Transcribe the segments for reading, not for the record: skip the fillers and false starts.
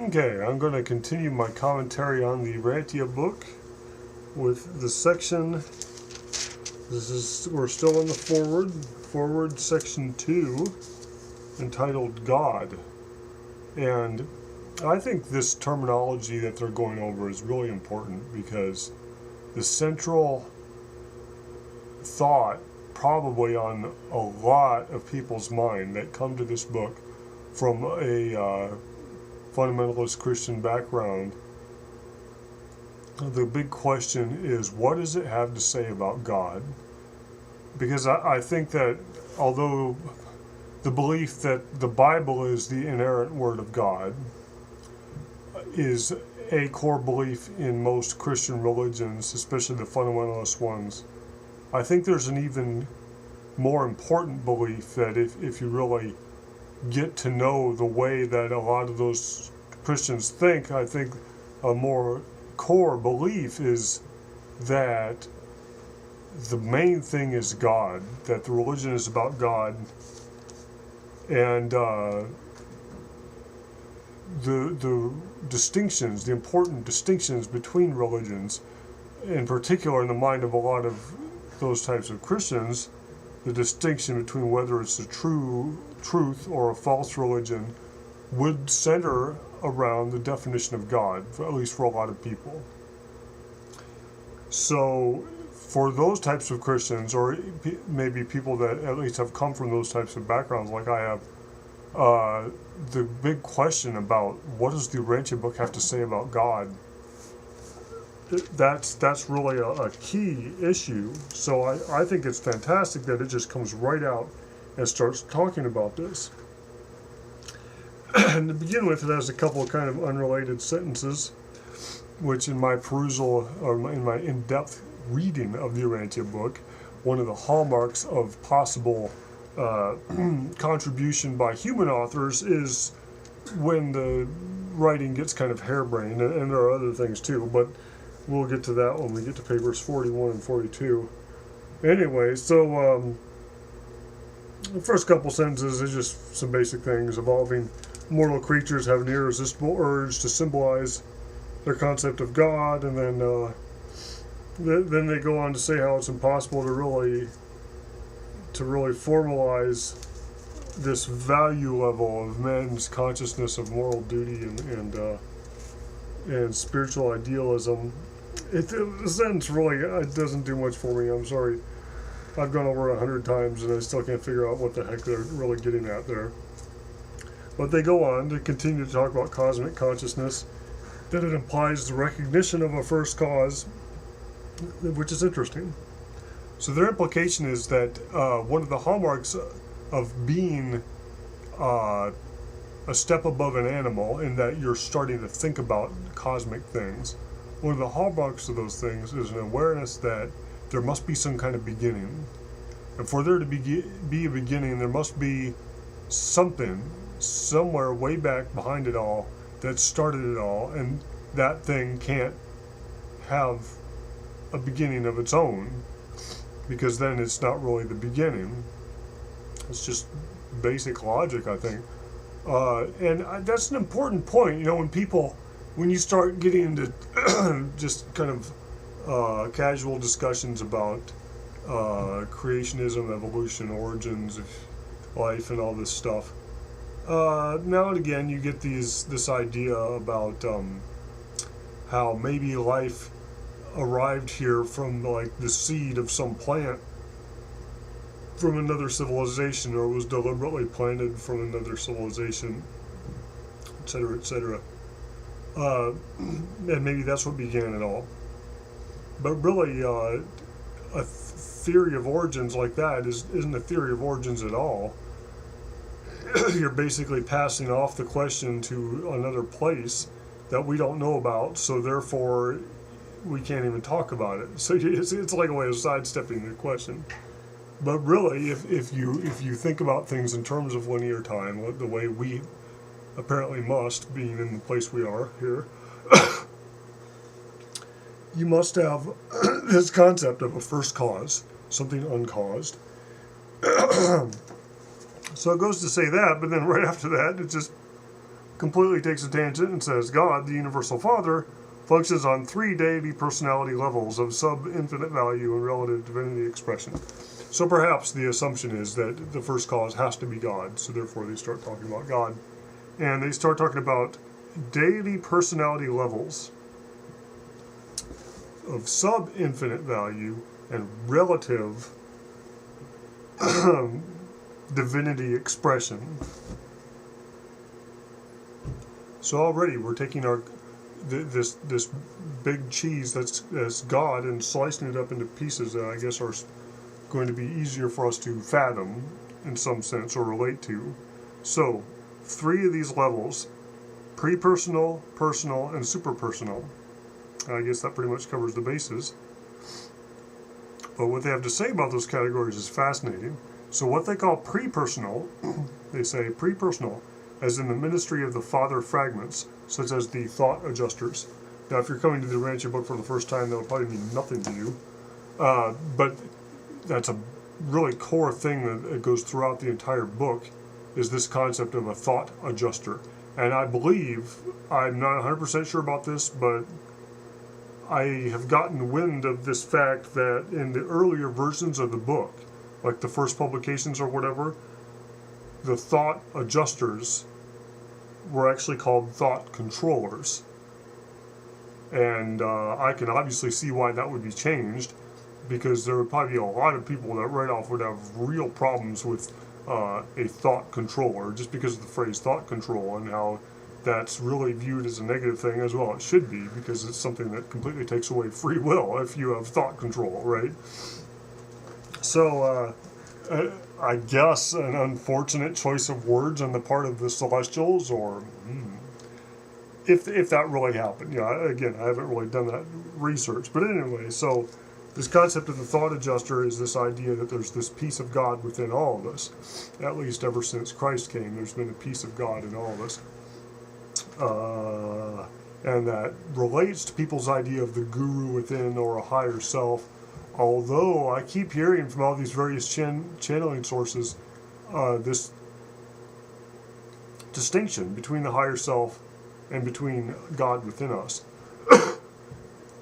Okay, I'm going to continue my commentary on the Urantia book with the section. We're still in the forward section 2, entitled God. And I think this terminology that they're going over is really important because the central thought probably on a lot of people's mind that come to this book from a fundamentalist Christian background, the big question is, what does it have to say about God? Because I think that although the belief that the Bible is the inerrant word of God is a core belief in most Christian religions, especially the fundamentalist ones, I think there's an even more important belief that if you really get to know the way that a lot of those Christians think, I think a more core belief is that the main thing is God, that the religion is about God, and the distinctions, the important distinctions between religions, in particular in the mind of a lot of those types of Christians, the distinction between whether it's a true truth or a false religion would center around the definition of God, at least for a lot of people. So for those types of Christians, or maybe people that at least have come from those types of backgrounds like I have, the big question about what does the Urantia book have to say about God, that's really a key issue. So I think it's fantastic that it just comes right out and starts talking about this. And to begin with, it has a couple of kind of unrelated sentences, which in my perusal, or in my in-depth reading of the Urantia book, one of the hallmarks of possible contribution by human authors is when the writing gets kind of harebrained, and there are other things too, but we'll get to that when we get to papers 41 and 42. Anyway, so the first couple sentences is just some basic things. Evolving mortal creatures have an irresistible urge to symbolize their concept of God, and then they go on to say how it's impossible to really formalize this value level of man's consciousness of moral duty and spiritual idealism. The sentence really it doesn't do much for me. I'm sorry. I've gone over it 100 times and I still can't figure out what the heck they're really getting at there. But they go on to continue to talk about cosmic consciousness, that it implies the recognition of a first cause, which is interesting. So their implication is that one of the hallmarks of being a step above an animal, in that you're starting to think about cosmic things, one of the hallmarks of those things is an awareness that there must be some kind of beginning. And for there to be a beginning, there must be something, somewhere way back behind it all, that started it all, and that thing can't have a beginning of its own, because then it's not really the beginning. It's just basic logic, I think. And that's an important point, when you start getting into just kind of casual discussions about creationism, evolution, origins of life, and all this stuff. Now and again, you get this idea about how maybe life arrived here from like the seed of some plant from another civilization, or was deliberately planted from another civilization, etc., etc. And maybe that's what began it all. But really, a theory of origins like that isn't a theory of origins at all. You're basically passing off the question to another place that we don't know about, so therefore we can't even talk about it. So it's like a way of sidestepping the question. But really, if you think about things in terms of linear time, the way we apparently must, being in the place we are here, you must have this concept of a first cause, something uncaused. So it goes to say that, but then right after that, it just completely takes a tangent and says God, the universal Father, functions on 3 deity personality levels of sub-infinite value and relative divinity expression. So perhaps the assumption is that the first cause has to be God, so therefore they start talking about God. And they start talking about deity personality levels of sub-infinite value and relative divinity expression. So already we're taking our this big cheese that's God and slicing it up into pieces that I guess are going to be easier for us to fathom in some sense or relate to. So 3 of these levels: pre-personal, personal, and super-personal. I guess that pretty much covers the bases. But what they have to say about those categories is fascinating. So what they call pre-personal, they say pre-personal, as in the ministry of the Father fragments, such as the thought adjusters. Now, if you're coming to the Urantia book for the first time, that'll probably mean nothing to you. But that's a really core thing that goes throughout the entire book, is this concept of a thought adjuster. And I believe, I'm not 100% sure about this, but I have gotten wind of this fact that in the earlier versions of the book, like the first publications or whatever, the thought adjusters were actually called thought controllers. And I can obviously see why that would be changed, because there would probably be a lot of people that right off would have real problems with a thought controller, just because of the phrase thought control and how that's really viewed as a negative thing, as well it should be, because it's something that completely takes away free will if you have thought control, right? So I guess an unfortunate choice of words on the part of the Celestials, or if that really happened. Yeah, again, I haven't really done that research, but anyway, so this concept of the thought adjuster is this idea that there's this piece of God within all of us. At least ever since Christ came, there's been a piece of God in all of us. And that relates to people's idea of the guru within, or a higher self. Although I keep hearing from all these various channeling sources this distinction between the higher self and between God within us.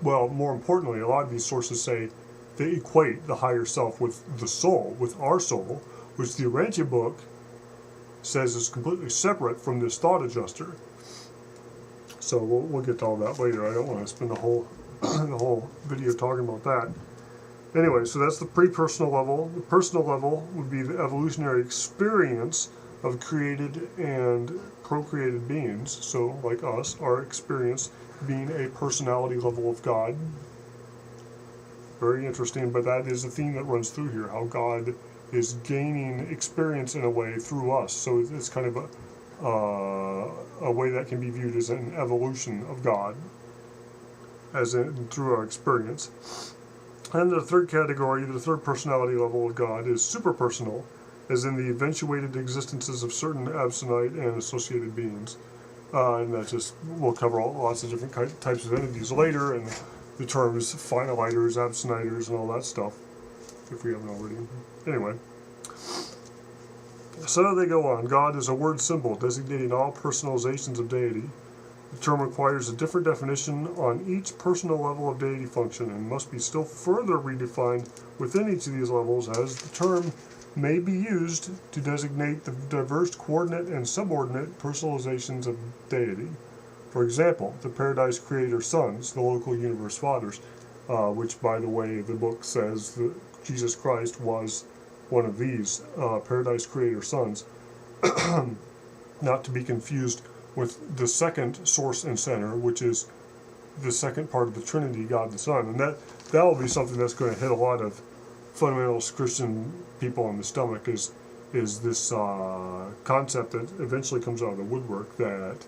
Well, more importantly, a lot of these sources say they equate the higher self with the soul, with our soul, which the Urantia book says is completely separate from this thought adjuster. So we'll get to all that later. I don't want to spend the whole video talking about that. Anyway, so that's the pre-personal level. The personal level would be the evolutionary experience of created and procreated beings. So, like us, our experience being a personality level of God. Very interesting, but that is a theme that runs through here, how God is gaining experience in a way through us. So it's kind of a way that can be viewed as an evolution of God, as in through our experience. And the third category, the third personality level of God, is superpersonal, as in the eventuated existences of certain absonite and associated beings. And that just, we'll cover lots of different types of entities later, and the terms finaliters, absoniters, and all that stuff, if we haven't already. Anyway. So they go on. God is a word symbol designating all personalizations of deity. The term requires a different definition on each personal level of deity function and must be still further redefined within each of these levels, as the term may be used to designate the diverse coordinate and subordinate personalizations of deity. For example, the Paradise Creator Sons, the local universe fathers, which, by the way, the book says that Jesus Christ was one of these Paradise Creator Sons, not to be confused with the second source and center, which is the second part of the Trinity, God the Son. And that will be something that's going to hit a lot of fundamentalist Christian people in the stomach, is this concept that eventually comes out of the woodwork, that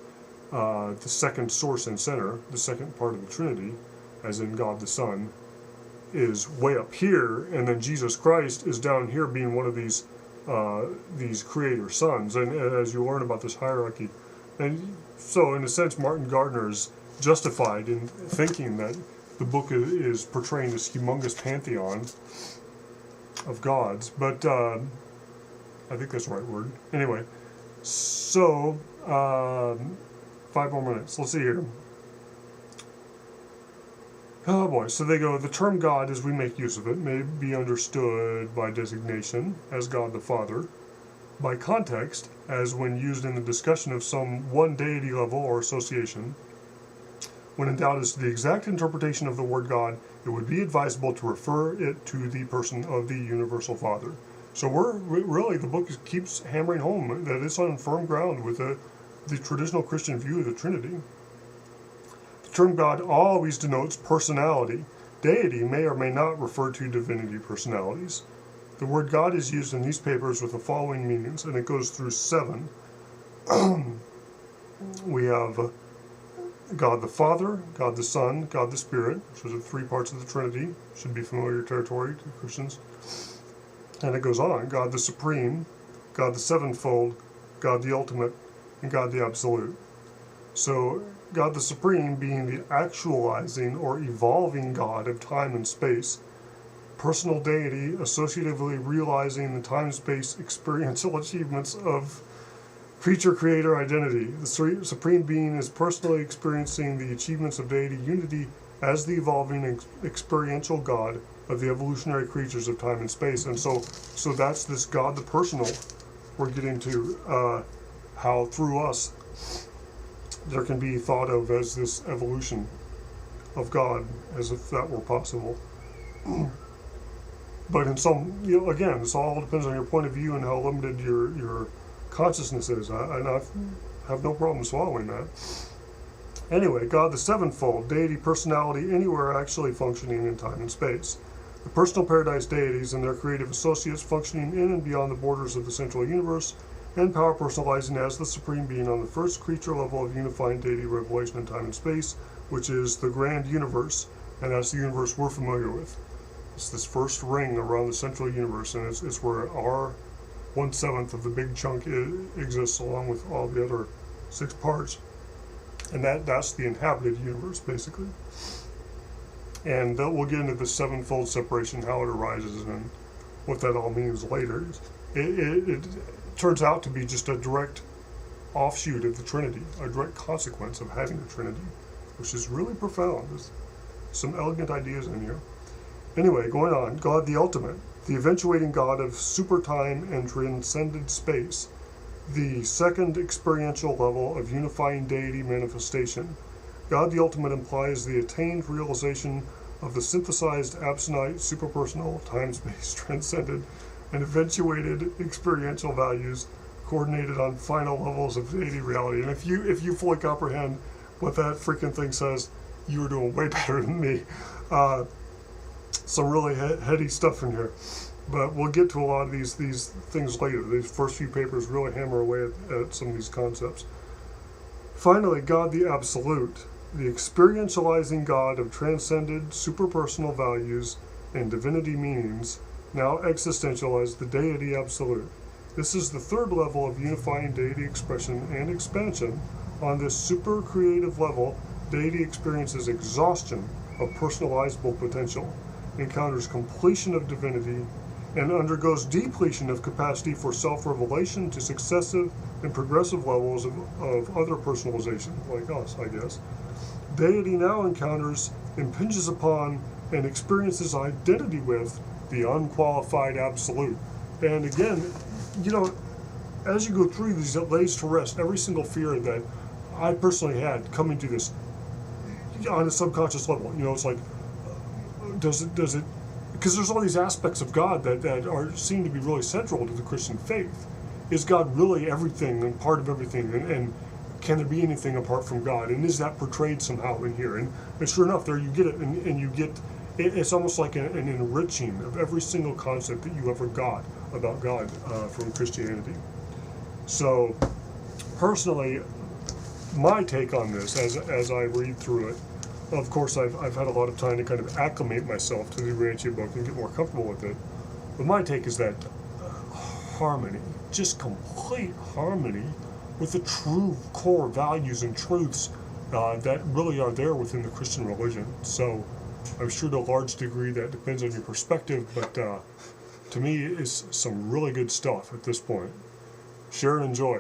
the second source and center, the second part of the Trinity, as in God the Son, is way up here, and then Jesus Christ is down here being one of these creator sons. And as you learn about this hierarchy, and so in a sense Martin Gardner is justified in thinking that the book is portraying this humongous pantheon of gods, but I think that's the right word. Anyway, so 5 more minutes. Let's see here. Oh boy, so they go, the term God, as we make use of it, may be understood by designation as God the Father, by context, as when used in the discussion of some one deity level or association. When in doubt as to the exact interpretation of the word God, it would be advisable to refer it to the person of the universal Father. So really, the book keeps hammering home that it's on firm ground with the traditional Christian view of the Trinity. The term God always denotes personality. Deity may or may not refer to divinity personalities. The word God is used in these papers with the following meanings, and it goes through 7. We have God the Father, God the Son, God the Spirit, which are the 3 parts of the Trinity. Should be familiar territory to Christians. And it goes on. God the Supreme, God the Sevenfold, God the Ultimate, and God the Absolute. So God the Supreme being the actualizing or evolving God of time and space, personal deity associatively realizing the time-space experiential achievements of creature-creator identity. The Supreme Being is personally experiencing the achievements of deity unity as the evolving experiential God of the evolutionary creatures of time and space. And so that's this God the personal we're getting to, how through us there can be thought of as this evolution of God, as if that were possible. But in some, again, this all depends on your point of view and how limited your consciousness is. And I have no problem swallowing that. Anyway, God the Sevenfold, deity personality anywhere actually functioning in time and space. The personal paradise deities and their creative associates functioning in and beyond the borders of the central universe, and power personalizing as the Supreme Being on the first creature level of unifying deity revelation in time and space, which is the grand universe, and that's the universe we're familiar with. It's this first ring around the central universe, and it's where our 1/7 of the big chunk exists, along with all the other 6 parts. And that's the inhabited universe, basically. And we'll get into the 7-fold separation, how it arises, and what that all means later. It turns out to be just a direct offshoot of the Trinity, a direct consequence of having the Trinity, which is really profound. There's some elegant ideas in here. Anyway, going on, God the Ultimate, the eventuating God of supertime and transcended space, the second experiential level of unifying deity manifestation. God the Ultimate implies the attained realization of the synthesized absonite superpersonal time-space transcended and eventuated experiential values coordinated on final levels of deity reality. And if you fully comprehend what that freaking thing says, you're doing way better than me. Some really heady stuff in here. But we'll get to a lot of these things later. These first few papers really hammer away at some of these concepts. Finally, God the Absolute, the experientializing God of transcended superpersonal values and divinity meanings, now existential as the deity absolute. This is the 3rd level of unifying deity expression and expansion. On this super creative level, deity experiences exhaustion of personalizable potential, encounters completion of divinity, and undergoes depletion of capacity for self-revelation to successive and progressive levels of other personalization, like us, I guess. Deity now encounters, impinges upon, and experiences identity with the unqualified absolute. And again, as you go through these, it lays to rest every single fear that I personally had coming to this on a subconscious level. It's like, does it, because there's all these aspects of God that seem to be really central to the Christian faith. Is God really everything and part of everything? And can there be anything apart from God? And is that portrayed somehow in here? And sure enough, there you get it, and you get, it's almost like an enriching of every single concept that you ever got about God from Christianity. So, personally, my take on this, as I read through it, of course, I've had a lot of time to kind of acclimate myself to the Urantia book and get more comfortable with it. But my take is that harmony, just complete harmony with the true core values and truths that really are there within the Christian religion. So I'm sure to a large degree that depends on your perspective, but to me it's some really good stuff at this point. Share and enjoy.